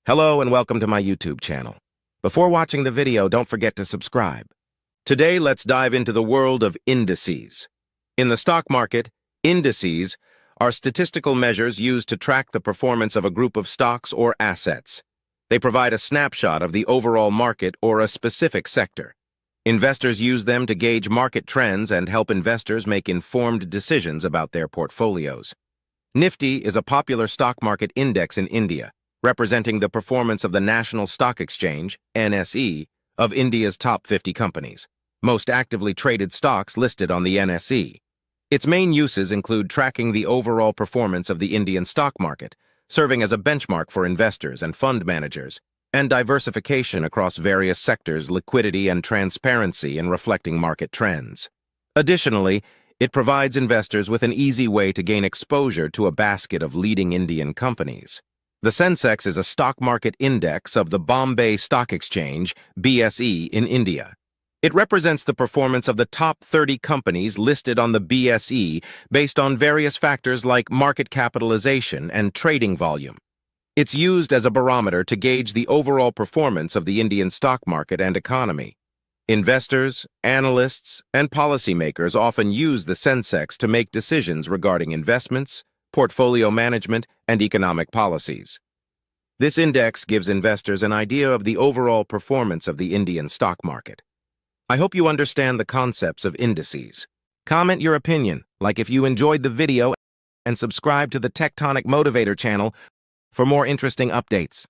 Hello and welcome to my YouTube channel. Before watching the video, don't forget to subscribe. Today, let's dive into the world of indices. In the stock market, indices are statistical measures used to track the performance of a group of stocks or assets. They provide a snapshot of the overall market or a specific sector. Investors use them to gauge market trends and help investors make informed decisions about their portfolios. Nifty is a popular stock market index in India, representing the performance of the National Stock Exchange, NSE, of India's top 50 companies, most actively traded stocks listed on the NSE. Its main uses include tracking the overall performance of the Indian stock market, serving as a benchmark for investors and fund managers, and diversification across various sectors, liquidity and transparency in reflecting market trends. Additionally, it provides investors with an easy way to gain exposure to a basket of leading Indian companies. The Sensex is a stock market index of the Bombay Stock Exchange, BSE, in India. It represents the performance of the top 30 companies listed on the BSE based on various factors like market capitalization and trading volume. It's used as a barometer to gauge the overall performance of the Indian stock market and economy. Investors, analysts, and policymakers often use the Sensex to make decisions regarding investments, portfolio management, and economic policies. This index gives investors an idea of the overall performance of the Indian stock market. I hope you understand the concepts of indices. Comment your opinion, like if you enjoyed the video, and subscribe to the Tectonic Motivator channel for more interesting updates.